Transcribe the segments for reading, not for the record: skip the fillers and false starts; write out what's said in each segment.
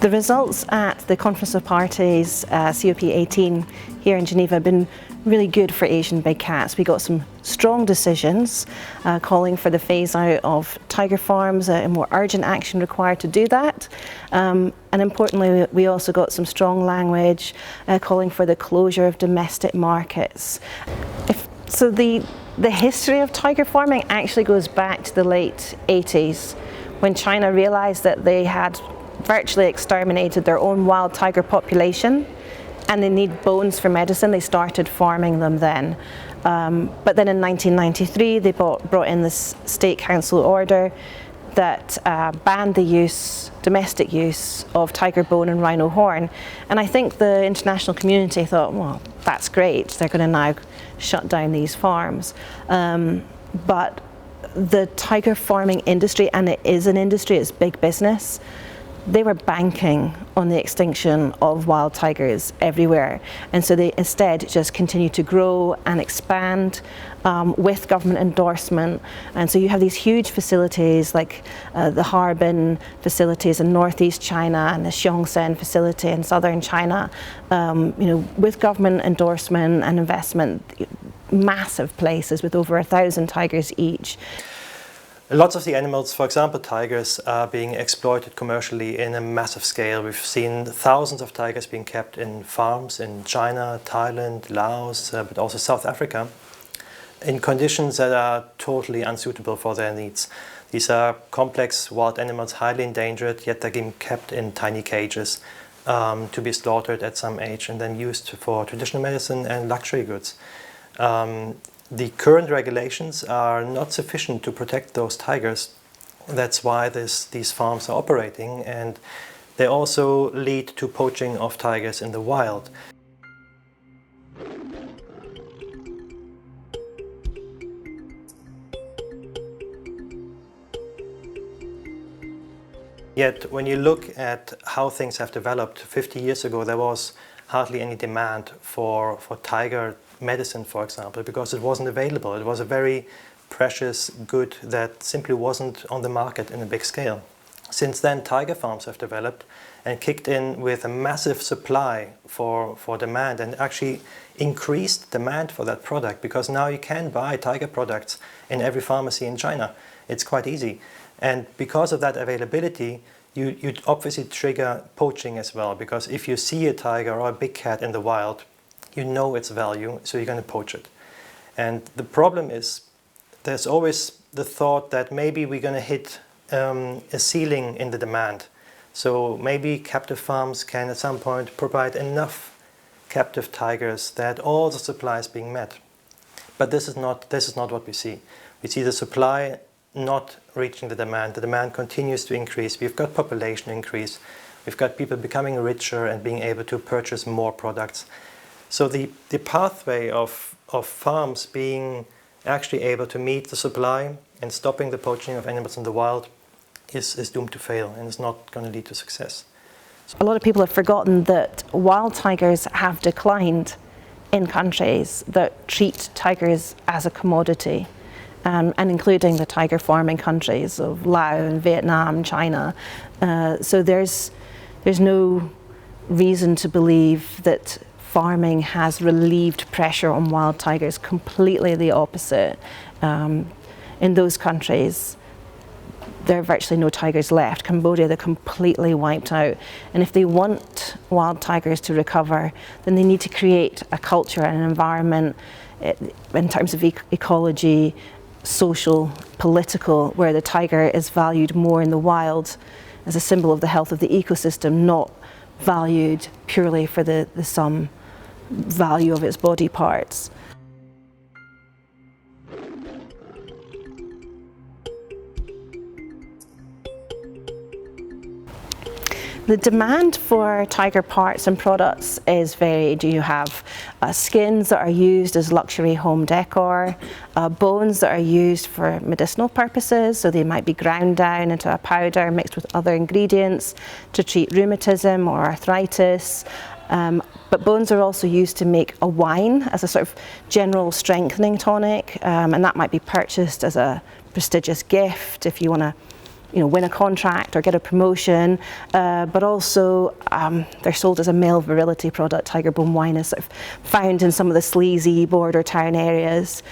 The results at the Conference of Parties, COP18 here in Geneva, have been really good for Asian big cats. We got some strong decisions calling for the phase out of tiger farms and more urgent action required to do that. And importantly, we also got some strong language calling for the closure of domestic markets. So the history of tiger farming actually goes back to the late 80s, when China realized that they had virtually exterminated their own wild tiger population and they need bones for medicine. They started farming them then. But then in 1993 they brought in this State Council order that banned the domestic use of tiger bone and rhino horn. And I think the international community thought, well, that's great, they're going to now shut down these farms. But the tiger farming industry, and it is an industry, it's big business, they were banking on the extinction of wild tigers everywhere, and so they instead just continue to grow and expand with government endorsement. And so you have these huge facilities like the Harbin facilities in northeast China and the Xiongsen facility in southern China, with government endorsement and investment, massive places with over 1,000 tigers each. Lots of the animals, for example tigers, are being exploited commercially in a massive scale. We've seen thousands of tigers being kept in farms in China, Thailand, Laos, but also South Africa, in conditions that are totally unsuitable for their needs. These are complex wild animals, highly endangered, yet they're being kept in tiny cages to be slaughtered at some age and then used for traditional medicine and luxury goods. The current regulations are not sufficient to protect those tigers. That's why these farms are operating, and they also lead to poaching of tigers in the wild. Yet when you look at how things have developed, 50 years ago there was hardly any demand for tiger medicine, for example, because it wasn't available. It was a very precious good that simply wasn't on the market in a big scale. Since then, tiger farms have developed and kicked in with a massive supply for demand, and actually increased demand for that product, because now you can buy tiger products in every pharmacy in China. It's quite easy. And because of that availability, you obviously trigger poaching as well, because if you see a tiger or a big cat in the wild, you know its value, so you're going to poach it. And the problem is, there's always the thought that maybe we're going to hit a ceiling in the demand. So maybe captive farms can at some point provide enough captive tigers that all the supply is being met. But this is not what we see. We see the supply not reaching the demand. The demand continues to increase. We've got population increase. We've got people becoming richer and being able to purchase more products. So the pathway of farms being actually able to meet the supply and stopping the poaching of animals in the wild is doomed to fail, and is not going to lead to success. A lot of people have forgotten that wild tigers have declined in countries that treat tigers as a commodity, and including the tiger farming countries of Laos and Vietnam, China. So there's no reason to believe that farming has relieved pressure on wild tigers. Completely the opposite. In those countries, there are virtually no tigers left. Cambodia, they're completely wiped out. And if they want wild tigers to recover, then they need to create a culture and an environment in terms of ecology, social, political, where the tiger is valued more in the wild as a symbol of the health of the ecosystem, not valued purely for the sum value of its body parts. The demand for tiger parts and products is varied. You have skins that are used as luxury home decor, bones that are used for medicinal purposes, so they might be ground down into a powder mixed with other ingredients to treat rheumatism or arthritis. But bones are also used to make a wine as a sort of general strengthening tonic, and that might be purchased as a prestigious gift if you want to win a contract or get a promotion, but also they're sold as a male virility product. Tiger bone wine is sort of found in some of the sleazy border town areas.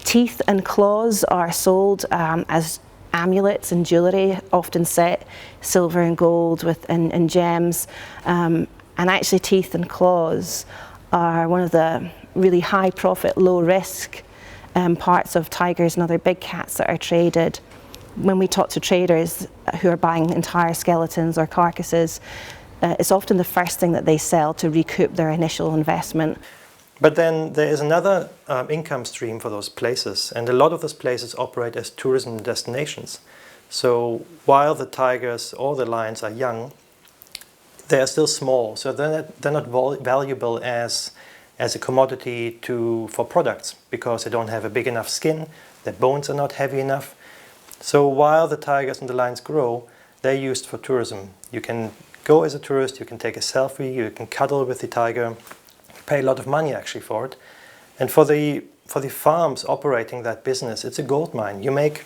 Teeth and claws are sold as amulets and jewellery, often set silver and gold and gems. And actually teeth and claws are one of the really high profit, low risk parts of tigers and other big cats that are traded. When we talk to traders who are buying entire skeletons or carcasses, it's often the first thing that they sell to recoup their initial investment. But then there is another income stream for those places, and a lot of those places operate as tourism destinations. So while the tigers or the lions are young, they are still small, so they're not valuable as a commodity for products, because they don't have a big enough skin, their bones are not heavy enough. So while the tigers and the lions grow, they're used for tourism. You can go as a tourist, you can take a selfie, you can cuddle with the tiger, pay a lot of money actually for it. And for the farms operating that business, it's a gold mine. You make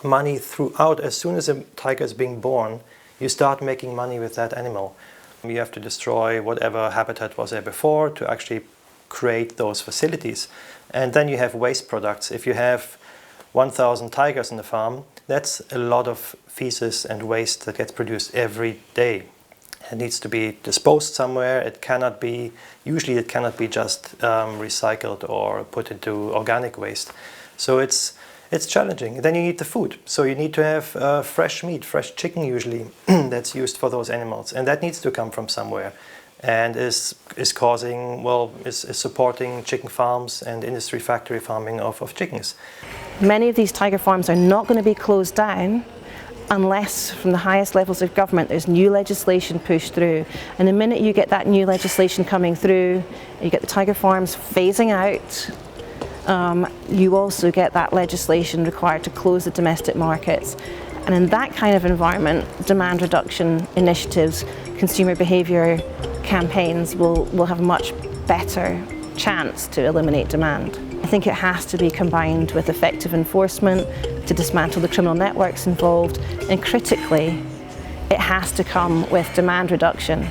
money throughout. As soon as a tiger is being born, you start making money with that animal. You have to destroy whatever habitat was there before to actually create those facilities. And then you have waste products. If you have 1,000 tigers in the farm, that's a lot of feces and waste that gets produced every day. It needs to be disposed somewhere. Usually it cannot be just recycled or put into organic waste. So it's challenging. Then you need the food. So you need to have fresh meat, fresh chicken usually, that's used for those animals. And that needs to come from somewhere, and is supporting chicken farms and industry factory farming of chickens. Many of these tiger farms are not going to be closed down unless from the highest levels of government there's new legislation pushed through. And the minute you get that new legislation coming through, you get the tiger farms phasing out, you also get that legislation required to close the domestic markets. And in that kind of environment, demand reduction initiatives, consumer behaviour campaigns will have a much better chance to eliminate demand. I think it has to be combined with effective enforcement to dismantle the criminal networks involved, and critically, it has to come with demand reduction.